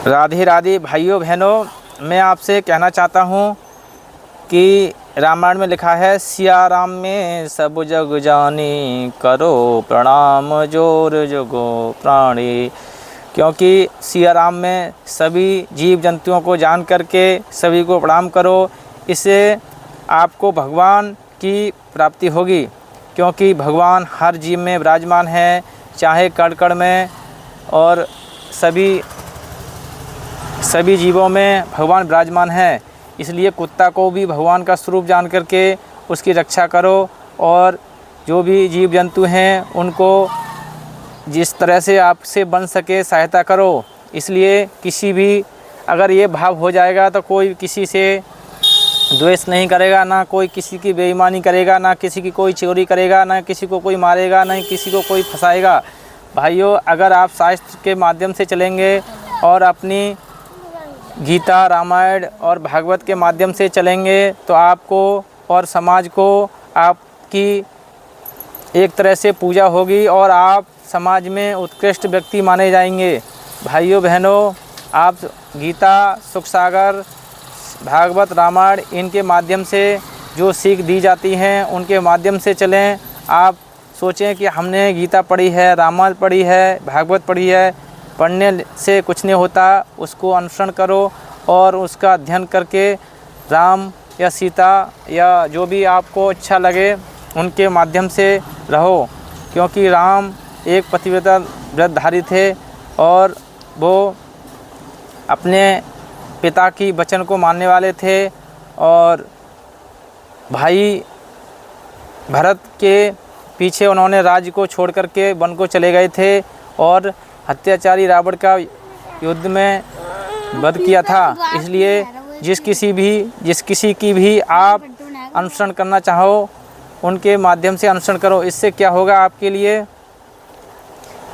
राधे राधे भाइयों बहनों, मैं आपसे कहना चाहता हूँ कि रामायण में लिखा है, सिया राम में सब जग जानी, करो प्रणाम जोर जुगो प्राणी। क्योंकि सिया राम में सभी जीव जंतुओं को जान करके सभी को प्रणाम करो, इससे आपको भगवान की प्राप्ति होगी। क्योंकि भगवान हर जीव में विराजमान है, चाहे कण कण में, और सभी जीवों में भगवान विराजमान है। इसलिए कुत्ता को भी भगवान का स्वरूप जान करके उसकी रक्षा करो, और जो भी जीव जंतु हैं उनको जिस तरह से आपसे बन सके सहायता करो। इसलिए किसी भी अगर ये भाव हो जाएगा तो कोई किसी से द्वेष नहीं करेगा, ना कोई किसी की बेईमानी करेगा, ना किसी की कोई चोरी करेगा, ना किसी को कोई मारेगा, ना किसी को कोई फंसाएगा। भाइयों, अगर आप शास्त्र के माध्यम से चलेंगे और अपनी गीता, रामायण और भागवत के माध्यम से चलेंगे तो आपको और समाज को आपकी एक तरह से पूजा होगी और आप समाज में उत्कृष्ट व्यक्ति माने जाएंगे। भाइयों बहनों, आप गीता, सुख सागर, भागवत, रामायण इनके माध्यम से जो सीख दी जाती हैं उनके माध्यम से चलें। आप सोचें कि हमने गीता पढ़ी है, रामायण पढ़ी है, भागवत पढ़ी है, पढ़ने से कुछ नहीं होता। उसको अनुसरण करो और उसका अध्ययन करके राम या सीता या जो भी आपको अच्छा लगे उनके माध्यम से रहो। क्योंकि राम एक पतिव्रता व्रतधारी थे और वो अपने पिता की वचन को मानने वाले थे, और भाई भरत के पीछे उन्होंने राज्य को छोड़ करके वन को चले गए थे और अत्याचारी रावण का युद्ध में वध किया था। इसलिए जिस किसी की भी आप अनुसरण करना चाहो उनके माध्यम से अनुसरण करो। इससे क्या होगा, आपके लिए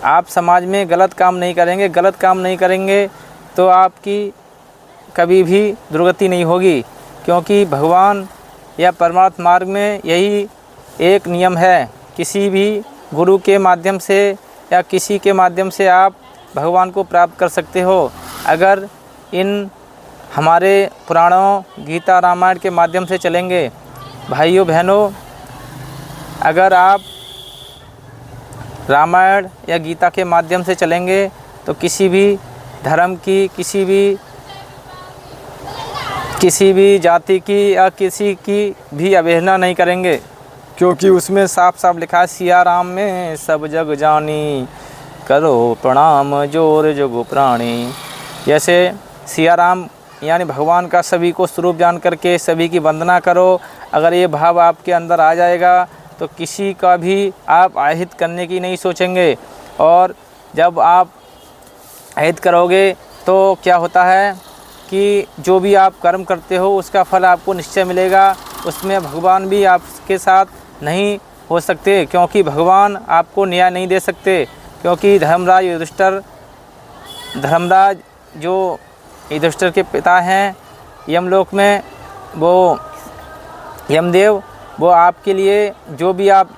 आप समाज में गलत काम नहीं करेंगे। गलत काम नहीं करेंगे तो आपकी कभी भी दुर्गति नहीं होगी। क्योंकि भगवान या परमार्थ मार्ग में यही एक नियम है, किसी भी गुरु के माध्यम से या किसी के माध्यम से आप भगवान को प्राप्त कर सकते हो। अगर इन हमारे पुराणों, गीता, रामायण के माध्यम से चलेंगे। भाइयों बहनों, अगर आप रामायण या गीता के माध्यम से चलेंगे तो किसी भी धर्म की, किसी भी जाति की या किसी की भी अवहेलना नहीं करेंगे। क्योंकि उसमें साफ साफ लिखा है, सिया राम में सब जग जानी, करो प्रणाम जोर जुगो प्राणी। जैसे सिया राम यानी भगवान का सभी को स्वरूप जान करके सभी की वंदना करो। अगर ये भाव आपके अंदर आ जाएगा तो किसी का भी आप अहित करने की नहीं सोचेंगे। और जब आप अहित करोगे तो क्या होता है कि जो भी आप कर्म करते हो उसका फल आपको निश्चय मिलेगा। उसमें भगवान भी आपके साथ नहीं हो सकते, क्योंकि भगवान आपको न्याय नहीं दे सकते। क्योंकि धर्मराज जो युधिष्ठिर के पिता हैं यमलोक में, वो यमदेव, वो आपके लिए जो भी आप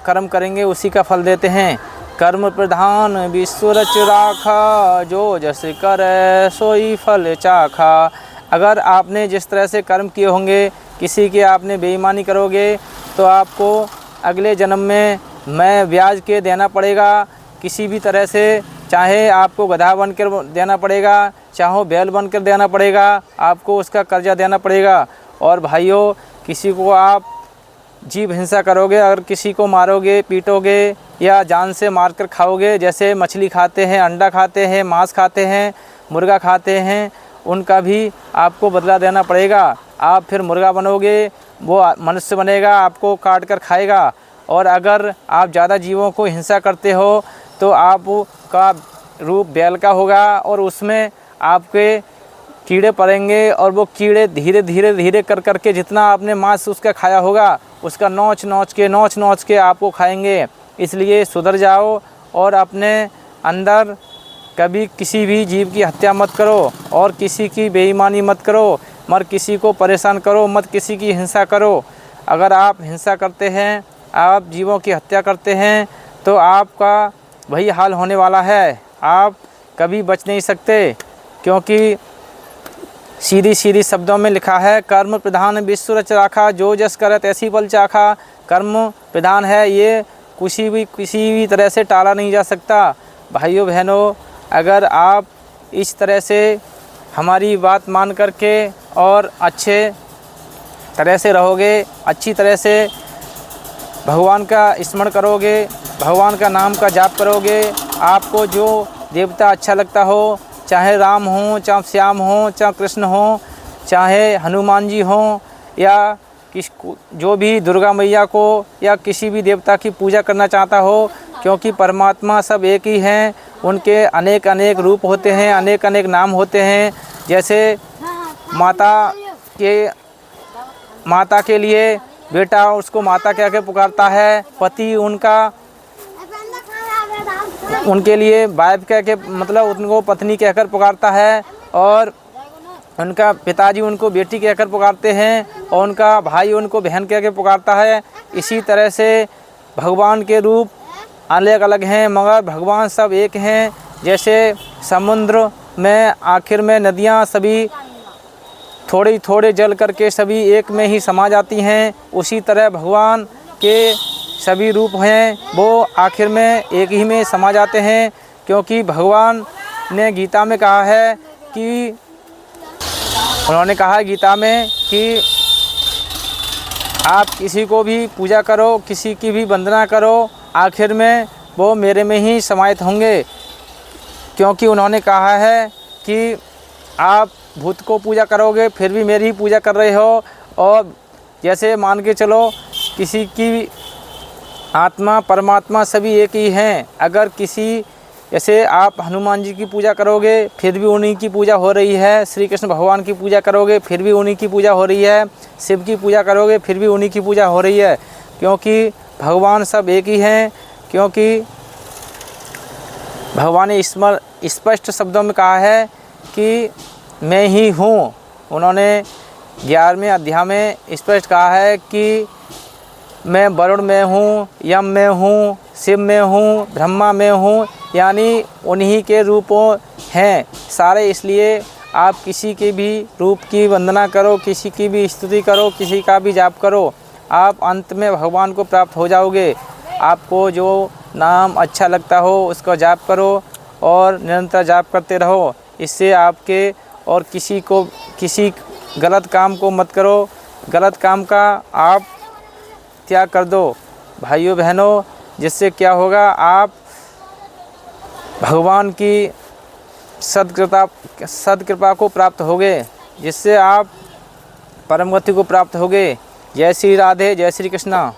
कर्म करेंगे उसी का फल देते हैं। कर्म प्रधान विश्व रच राखा, जो जस कर सोई फल चाखा। अगर आपने जिस तरह से कर्म किए होंगे, किसी के आपने बेईमानी करोगे तो आपको अगले जन्म में मैं ब्याज के देना पड़ेगा। किसी भी तरह से, चाहे आपको गधा बनकर देना पड़ेगा, चाहे बैल बनकर देना पड़ेगा, आपको उसका कर्जा देना पड़ेगा। और भाइयों, किसी को आप जीव हिंसा करोगे, अगर किसी को मारोगे, पीटोगे या जान से मारकर खाओगे, जैसे मछली खाते हैं, अंडा खाते हैं, मांस खाते हैं, मुर्गा खाते हैं, उनका भी आपको बदला देना पड़ेगा। आप फिर मुर्गा बनोगे, वो मनुष्य बनेगा, आपको काट कर खाएगा। और अगर आप ज़्यादा जीवों को हिंसा करते हो तो आपका रूप बैल का होगा और उसमें आपके कीड़े पड़ेंगे, और वो कीड़े धीरे धीरे कर करके जितना आपने मांस उसका खाया होगा उसका नोच नोच के आपको खाएंगे। इसलिए सुधर जाओ और अपने अंदर कभी किसी भी जीव की हत्या मत करो और किसी की बेईमानी मत करो, मत किसी को परेशान करो, मत किसी की हिंसा करो। अगर आप हिंसा करते हैं, आप जीवों की हत्या करते हैं तो आपका वही हाल होने वाला है। आप कभी बच नहीं सकते। क्योंकि सीधी सीधी शब्दों में लिखा है, कर्म प्रधान विश्व रच राखा, जो जस करत ऐसी फल चाखा। कर्म प्रधान है, ये किसी भी तरह से टाला नहीं जा सकता। भाइयों बहनों, अगर आप इस तरह से हमारी बात मान करके और अच्छे तरह से रहोगे, अच्छी तरह से भगवान का स्मरण करोगे, भगवान का नाम का जाप करोगे, आपको जो देवता अच्छा लगता हो, चाहे राम हो, चाहे श्याम हो, चाहे कृष्ण हो, चाहे हनुमान जी हो, या जो भी दुर्गा मैया को या किसी भी देवता की पूजा करना चाहता हो, क्योंकि परमात्मा सब एक ही हैं। उनके अनेक अनेक रूप होते हैं, अनेक अनेक नाम होते हैं। जैसे माता के लिए बेटा उसको माता कह के पुकारता है, पति उनके लिए वाइफ कह के मतलब उनको पत्नी कहकर पुकारता है, और उनका पिताजी उनको बेटी कहकर पुकारते हैं, और उनका भाई उनको बहन कह के पुकारता है। इसी तरह से भगवान के रूप अलग अलग हैं, मगर भगवान सब एक हैं। जैसे समुद्र में आखिर में नदियाँ सभी थोड़ी थोड़े जल करके सभी एक में ही समा जाती हैं, उसी तरह भगवान के सभी रूप हैं वो आखिर में एक ही में समा जाते हैं। क्योंकि भगवान ने गीता में कहा है कि उन्होंने कहा है गीता में कि आप किसी को भी पूजा करो, किसी की भी वंदना करो, आखिर में वो मेरे में ही समाहित होंगे। क्योंकि उन्होंने कहा है कि आप भूत को पूजा करोगे फिर भी मेरी ही पूजा कर रहे हो, और जैसे मान के चलो किसी की आत्मा परमात्मा सभी एक ही हैं। अगर किसी जैसे आप हनुमान जी की पूजा करोगे फिर भी उन्हीं की पूजा हो रही है, श्री कृष्ण भगवान की पूजा करोगे फिर भी उन्हीं की पूजा हो रही है, शिव की पूजा करोगे फिर भी उन्हीं की पूजा हो रही है। क्योंकि भगवान सब एक ही हैं। क्योंकि भगवान ने स्पष्ट शब्दों में कहा है कि मैं ही हूँ। उन्होंने 11वें अध्याय में स्पष्ट कहा है कि मैं वरुण में हूँ, यम में हूँ, शिव में हूँ, ब्रह्मा में हूँ, यानी उन्हीं के रूपों हैं सारे। इसलिए आप किसी के भी रूप की वंदना करो, किसी की भी स्तुति करो, किसी का भी जाप करो, आप अंत में भगवान को प्राप्त हो जाओगे। आपको जो नाम अच्छा लगता हो उसका जाप करो और निरंतर जाप करते रहो। इससे आपके और किसी गलत काम को मत करो, गलत काम का आप त्याग कर दो भाइयों बहनों। जिससे क्या होगा, आप भगवान की सदकृपा को प्राप्त होगे, जिससे आप परम गति को प्राप्त होगे। जय श्री राधे, जय श्री कृष्णा।